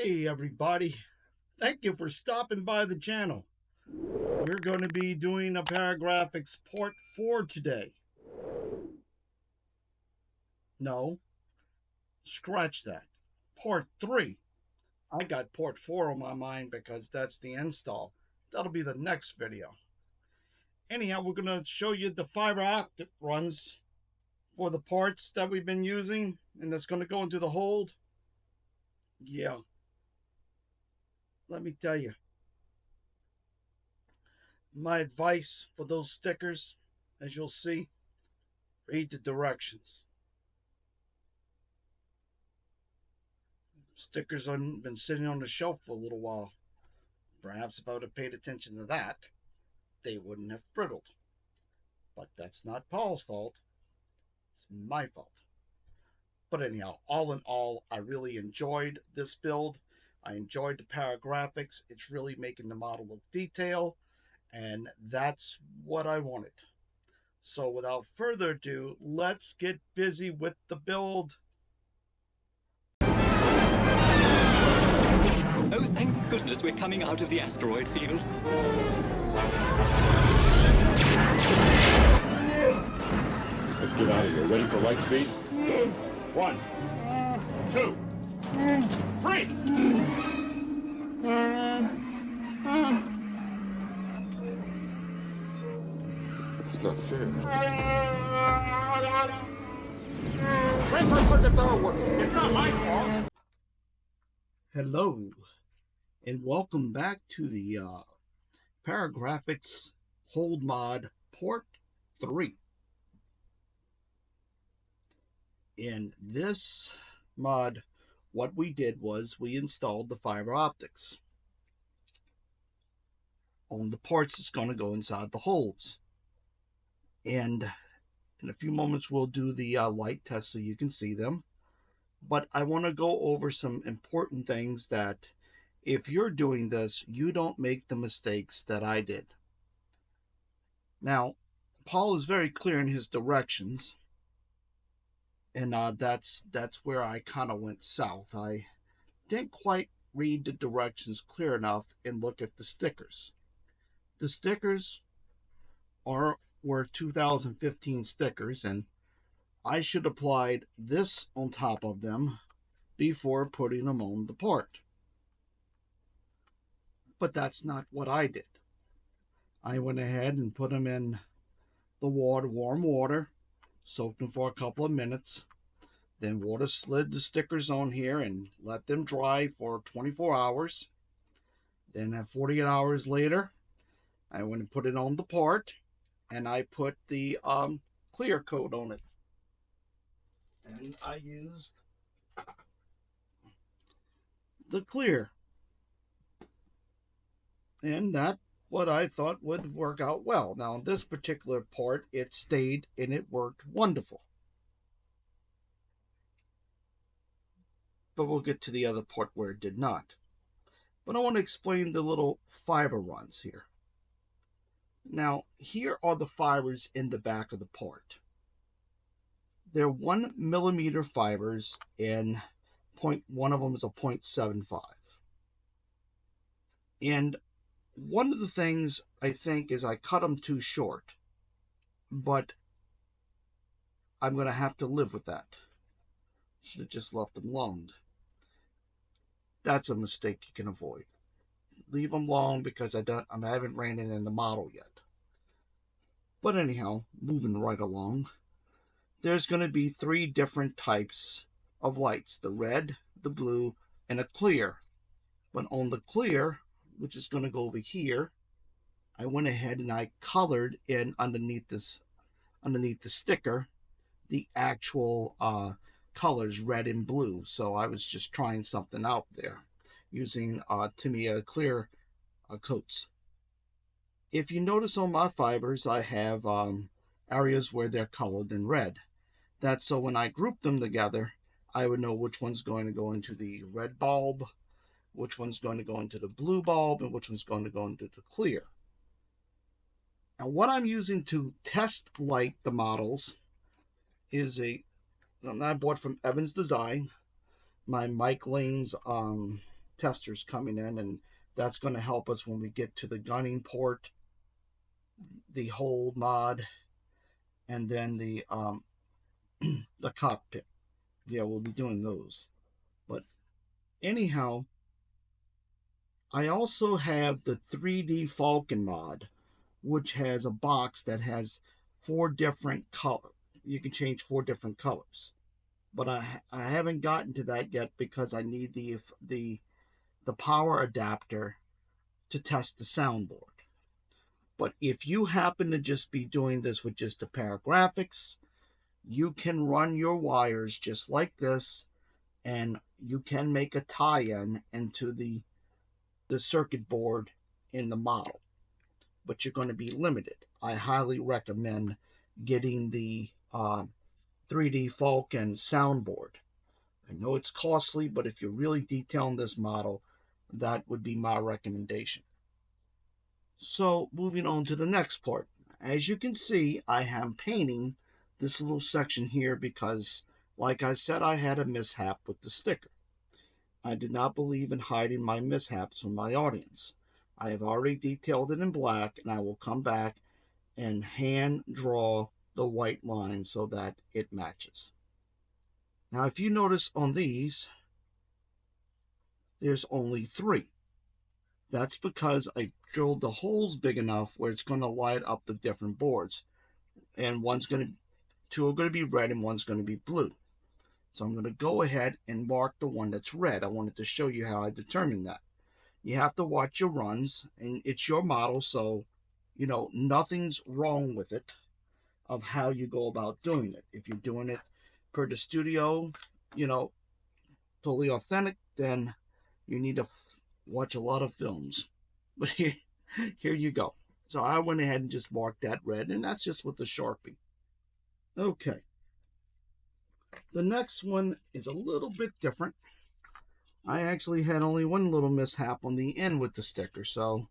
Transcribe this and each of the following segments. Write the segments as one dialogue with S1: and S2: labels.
S1: Hey everybody, thank you for stopping by the channel. We're going to be doing a Paragrafix Part 4 today. No, scratch that. Part 3. I got Part 4 on my mind because that's the install. That'll be the next video. Anyhow, we're going to show you the fiber optic runs for the parts that we've been using, and that's going to go into the hold. Yeah, let me tell you. My advice for those stickers, as you'll see, read the directions. Stickers have been sitting on the shelf for a little while. Perhaps if I would have paid attention to that, they wouldn't have brittled. But that's not Paul's fault. It's my fault. But anyhow, all in all, I really enjoyed this build. I enjoyed the Paragrafix. It's really making the model look detailed, and that's what I wanted. So without further ado, let's get busy with the build.
S2: Oh, thank goodness we're coming out of the asteroid field.
S3: Let's get out of here. Ready for light speed? 1, 2, 3! It's not fair. Transfer circuits are working. It's not my fault.
S1: Hello, and welcome back to the Paragrafix Hold Mod Part 3. In this mod, what we did was we installed the fiber optics on the parts that's going to go inside the holds. And in a few moments, we'll do the light test so you can see them. But I want to go over some important things that if you're doing this, you don't make the mistakes that I did. Now, Paul is very clear in his directions, and that's where I kind of went south. I didn't quite read the directions clear enough and look at the stickers. The stickers were 2015 stickers, and I should have applied this on top of them before putting them on the part. But that's not what I did. I went ahead and put them in the warm water, soaked them for a couple of minutes, then water slid the stickers on here and let them dry for 24 hours. Then at 48 hours later, I went and put it on the part, and I put the clear coat on it. And I used the clear. And that's what I thought would work out well. Now, in this particular part, it stayed and it worked wonderful. But we'll get to the other part where it did not. But I want to explain the little fiber runs here. Now, here are the fibers in the back of the part. They're 1 millimeter fibers, and one of them is a 0.75. And one of the things I think is I cut them too short, but I'm going to have to live with that. Should have just left them long. That's a mistake you can avoid. Leave them long because I haven't ran it in the model yet. But anyhow, moving right along. There's going to be 3 different types of lights: the red, the blue, and a clear. But on the clear, which is going to go over here, I went ahead and I colored in underneath the sticker the actual colors, red and blue. So I was just trying something out there using Tamiya clear coats. If you notice on my fibers, I have areas where they're colored in red. That's so when I group them together, I would know which one's going to go into the red bulb, which one's going to go into the blue bulb, and which one's going to go into the clear. Now, what I'm using to test light the models is I bought from Evans Design, my Mike Lane's testers coming in, and that's going to help us when we get to the gunning port, the hold mod, and then the the cockpit. Yeah, we'll be doing those. But anyhow, I also have the 3D Falcon mod, which has a box that has 4 different colors. You can change 4 different colors. But I haven't gotten to that yet because I need the power adapter to test the soundboard. But if you happen to just be doing this with just the Paragrafix, you can run your wires just like this, and you can make a tie-in into the circuit board in the model. But you're going to be limited. I highly recommend getting the 3D Falcon soundboard. I know it's costly, but if you're really detailing this model, that would be my recommendation. So moving on to the next part. As you can see, I am painting this little section here because, like I said, I had a mishap with the sticker. I did not believe in hiding my mishaps from my audience. I have already detailed it in black, and I will come back and hand draw the white line so that it matches. Now, if you notice on these, there's only 3. That's because I drilled the holes big enough where it's going to light up the different boards. And 2 are going to be red and 1's going to be blue. So I'm going to go ahead and mark the one that's red. I wanted to show you how I determined that. You have to watch your runs, and it's your model, so nothing's wrong with it of how you go about doing it. If you're doing it per the studio, totally authentic, then you need to watch a lot of films. But here you go. So I went ahead and just marked that red, and that's just with the Sharpie. Okay. The next one is a little bit different. I actually had only one little mishap on the end with the sticker, so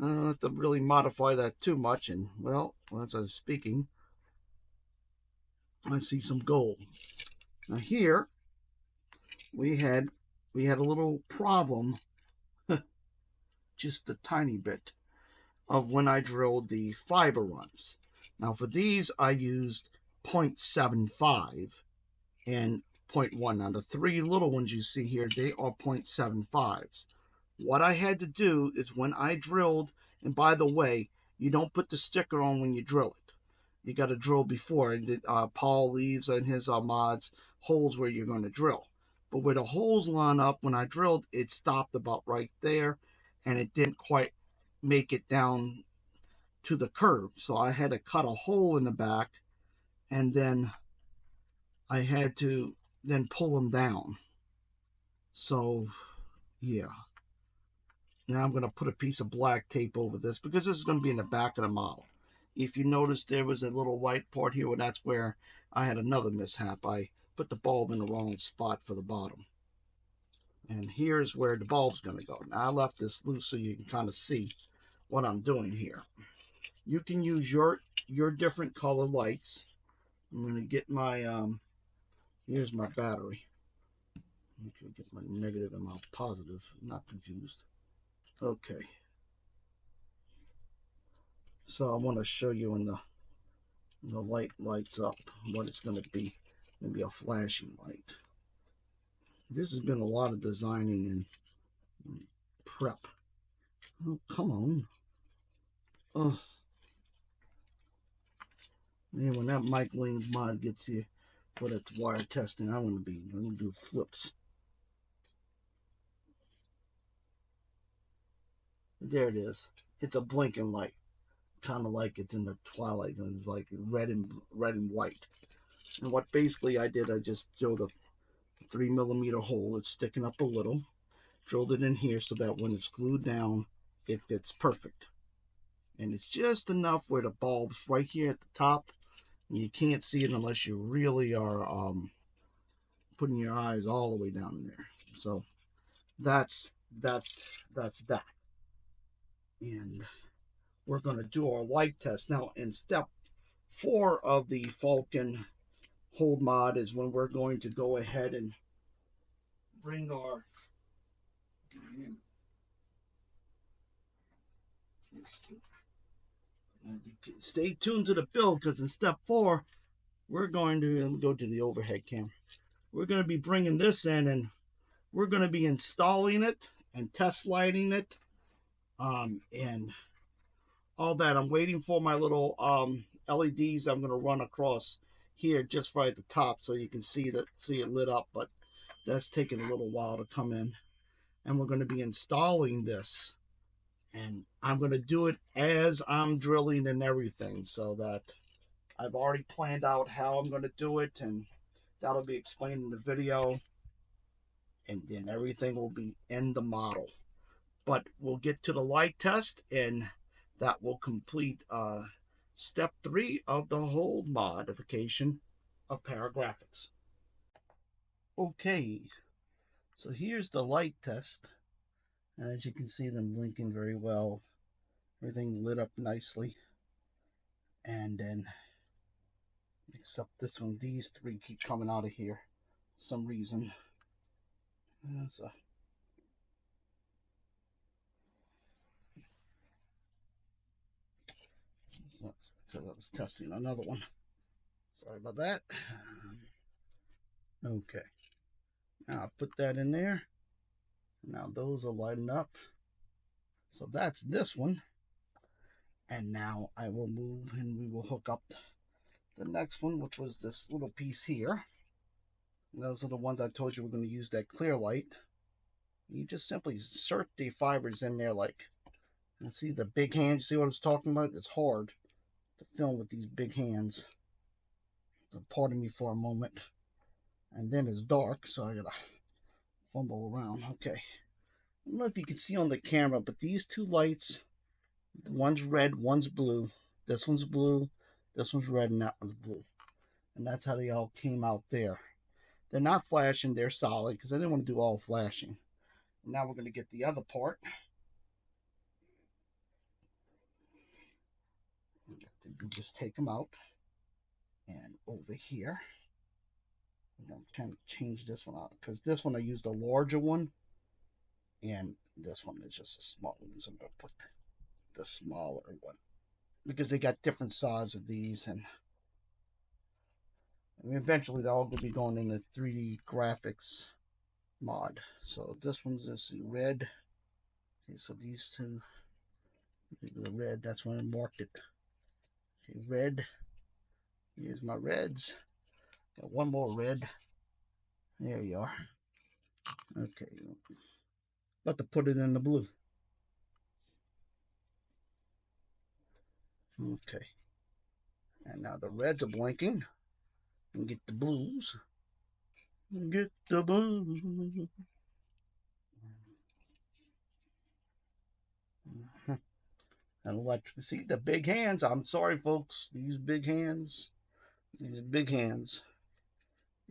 S1: I don't have to really modify that too much. And, well, as I was speaking, I see some gold. Now here, we had a little problem, just a tiny bit, of when I drilled the fiber runs. Now for these, I used 0.75 and 0.1. Now the 3 little ones you see here, they are 0.75s. What I had to do is when I drilled, and by the way, you don't put the sticker on when you drill it. You got to drill before. And Paul leaves in his mods holes where you're going to drill. But where the holes line up, when I drilled, it stopped about right there, and it didn't quite make it down to the curve. So I had to cut a hole in the back, and then I had to then pull them down. So, yeah. Now I'm going to put a piece of black tape over this because this is going to be in the back of the model. If you notice, there was a little white part here, well, that's where I had another mishap. I put the bulb in the wrong spot for the bottom. And here's where the bulb's going to go. Now I left this loose so you can kind of see what I'm doing here. You can use your different color lights. I'm going to get my, here's my battery. Okay, get my negative and my positive, not confused. Okay. So I want to show you when the light lights up what it's going to be. Maybe a flashing light. This has been a lot of designing and prep. Oh, come on. Oh. Man, when that Mike Williams mod gets here for that wire testing, I'm going to do flips. There it is. It's a blinking light. Kind of like it's in the twilight, and it's like red and white. And what basically I did, I just drilled a 3mm hole. It's sticking up a little. Drilled it in here so that when it's glued down, it fits perfect. And it's just enough where the bulb's right here at the top, and you can't see it unless you really are putting your eyes all the way down in there. So that's that. And we're going to do our light test now. In step 4 of the Falcon hold mod is when we're going to go ahead and bring our Stay tuned to the build, because in step 4, we're going to go to the overhead camera. We're going to be bringing this in, and we're going to be installing it and test lighting it, and all that. I'm waiting for my little LEDs I'm going to run across here just right at the top, so you can see it lit up, but that's taking a little while to come in. And we're going to be installing this, and I'm going to do it as I'm drilling and everything, so that I've already planned out how I'm going to do it, and that'll be explained in the video, and then everything will be in the model. But we'll get to the light test, and that will complete step 3 of the whole modification of Paragrafix. Okay, so here's the light test. As you can see them blinking very well. Everything lit up nicely. And then, except this one, these 3 keep coming out of here for some reason. So, because I was testing another one. Sorry about that. Okay. Now I'll put that in there. Now those are lighting up. So that's this one. And now I will move and we will hook up the next one, which was this little piece here. And those are the ones I told you we're going to use that clear light. You just simply insert the fibers in there like, and see the big hands, see what I was talking about? It's hard to film with these big hands. So pardon me for a moment. And then it's dark, so I gotta fumble around. Okay. I don't know if you can see on the camera, but these 2 lights, one's red, one's blue. This one's blue, this one's red, and that one's blue. And that's how they all came out there. They're not flashing, they're solid, because I didn't want to do all flashing. And now we're going to get the other part. You just take them out. And over here, I'm going to change this one out, because this one I used a larger one, and this one is just a small one, so I'm going to put the smaller one, because they got different sizes of these, and eventually they're all going to be going in the 3D graphics mod. So this one's this red. Okay, so these 2, the red, that's when I marked it. Okay, red. Here's my reds. Got one more red. There you are. Okay. About to put it in the blue. Okay. And now the reds are blinking. And get the blues. Get the blues. And electric. See the big hands. I'm sorry, folks. These big hands. These big hands.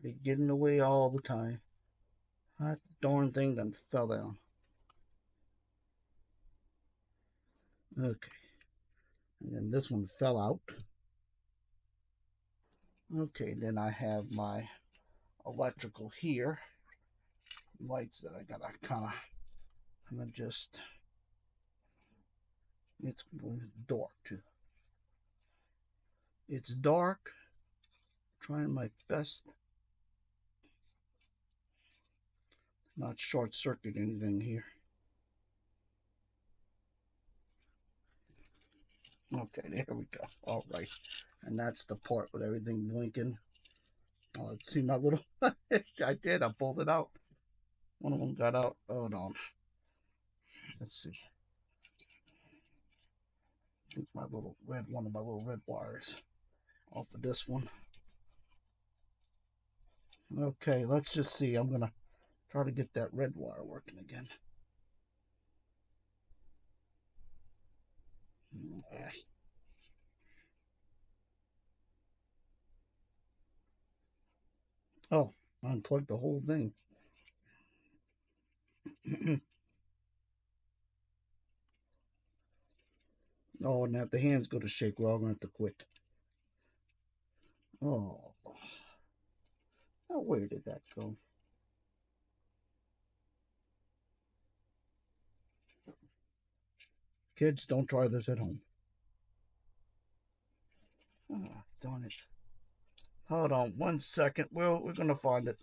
S1: They get in the way all the time. That darn thing done fell down. Okay. And then this one fell out. Okay, then I have my electrical here. Lights that I gotta kind of just. It's dark too. It's dark. Trying my best. Not short circuit anything here. Okay, there we go. All right. And that's the part with everything blinking. Oh, let's see my little. I did. I pulled it out. One of them got out. Hold on. Let's see. I think my little red one of my little red wires off of this one. Okay, let's just see. I'm gonna try to get that red wire working again. Oh, I unplugged the whole thing. Oh, and if the hands go to shake, we're all going to have to quit. Oh. Now, where did that go? Kids, don't try this at home. Oh, darn it. Hold on 1 second. Well, we're going to find it.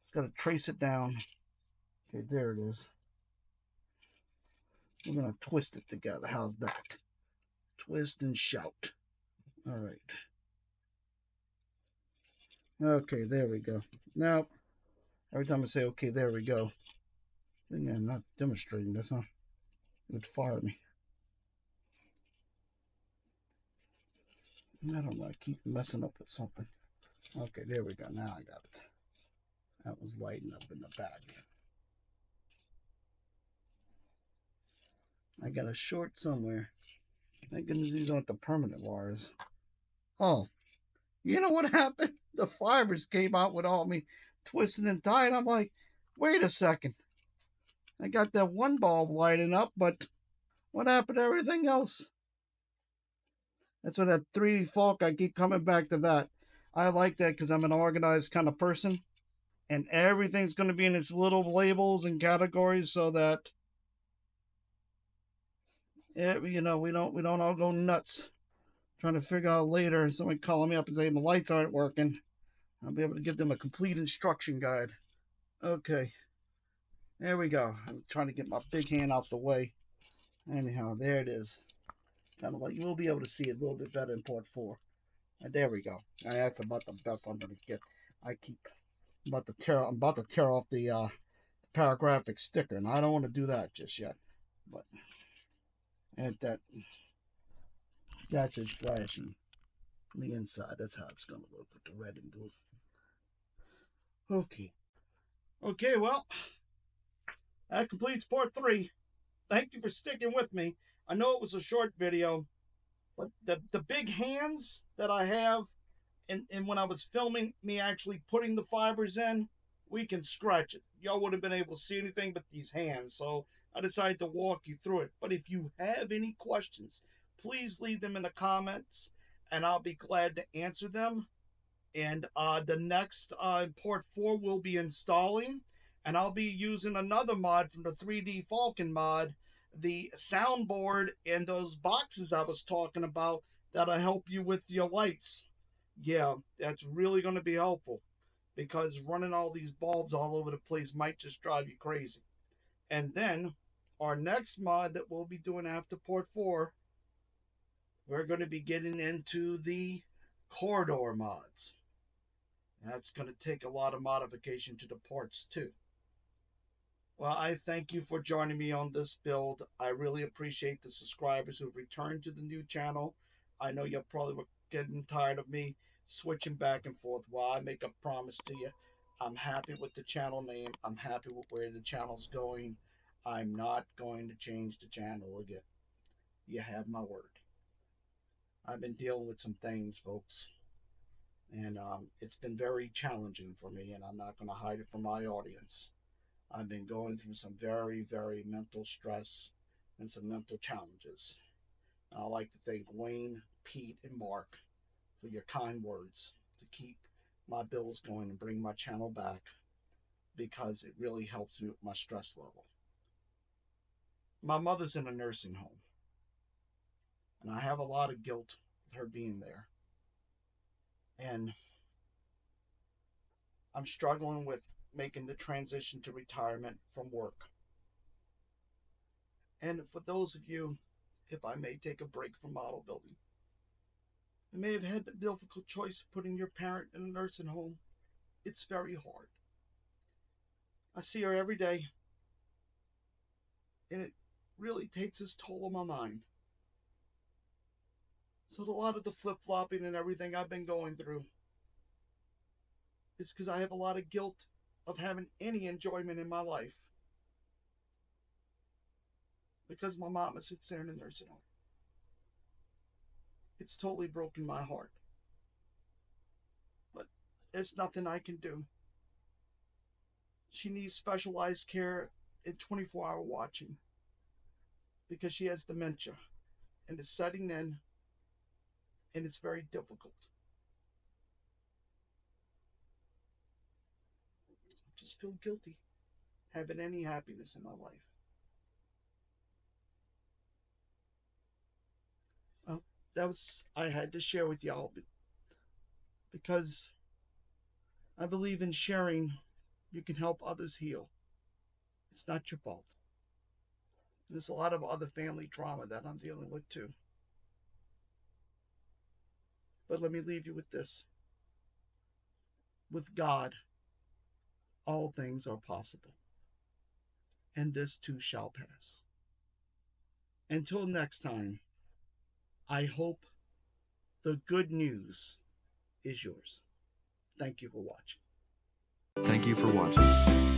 S1: Just got to trace it down. Okay, there it is. We're going to twist it together. How's that? Twist and shout. All right. Okay, there we go. Now, every time I say, okay, there we go, I think I'm not demonstrating this, huh? It would fire me. I don't know. I keep messing up with something. Okay, there we go. Now I got it. That was lighting up in the back. I got a short somewhere. Thank goodness these aren't the permanent wires. Oh, you know what happened? The fibers came out with all me twisting and tying. I'm like, wait a second. I got that one bulb lighting up, but what happened to everything else? That's what that 3D Falk, I keep coming back to that. I like that because I'm an organized kind of person. And everything's going to be in its little labels and categories so that we don't all go nuts trying to figure out later. Somebody calling me up and saying the lights aren't working. I'll be able to give them a complete instruction guide. Okay, there we go. I'm trying to get my big hand out the way. Anyhow, there it is. Kind of like you'll be able to see it a little bit better in port 4. And there we go. That's about the best I'm gonna get. I'm about to tear off the Paragrafix sticker, and I don't want to do that just yet. But and that's it flashing on the inside. That's how it's gonna look with the red and blue. Okay. Okay, well, that completes part 3. Thank you for sticking with me. I know it was a short video, but the big hands that I have, and when I was filming me actually putting the fibers in, we can scratch it. Y'all wouldn't have been able to see anything but these hands, so I decided to walk you through it. But if you have any questions, please leave them in the comments, and I'll be glad to answer them. And the next port 4 will be installing, and I'll be using another mod from the 3D Falcon mod, the soundboard and those boxes I was talking about that'll help you with your lights. Yeah, that's really going to be helpful because running all these bulbs all over the place might just drive you crazy. And then our next mod that we'll be doing after port 4, we're going to be getting into the corridor mods. That's going to take a lot of modification to the ports too. Well, I thank you for joining me on this build. I really appreciate the subscribers who've returned to the new channel. I know you're probably getting tired of me switching back and forth. Well, I make a promise to you. I'm happy with the channel name. I'm happy with where the channel's going. I'm not going to change the channel again. You have my word. I've been dealing with some things, folks. And it's been very challenging for me, and I'm not going to hide it from my audience. I've been going through some very, very mental stress and some mental challenges. And I'd like to thank Wayne, Pete, and Mark for your kind words to keep my bills going and bring my channel back, because it really helps me with my stress level. My mother's in a nursing home, and I have a lot of guilt with her being there. And I'm struggling with making the transition to retirement from work. And for those of you, if I may take a break from model building, you may have had the difficult choice of putting your parent in a nursing home. It's very hard. I see her every day, and it really takes its toll on my mind. So a lot of the flip-flopping and everything I've been going through is because I have a lot of guilt of having any enjoyment in my life, because my mama sits there in a nursing home. It's totally broken my heart. But there's nothing I can do. She needs specialized care and 24-hour watching because she has dementia, and it's setting in, and it's very difficult. I just feel guilty having any happiness in my life. I had to share with y'all because I believe in sharing. You can help others heal. It's not your fault. There's a lot of other family trauma that I'm dealing with too. But let me leave you with this. With God, all things are possible, and this too shall pass. Until next time, I hope the good news is yours. Thank you for watching.
S4: Thank you for watching.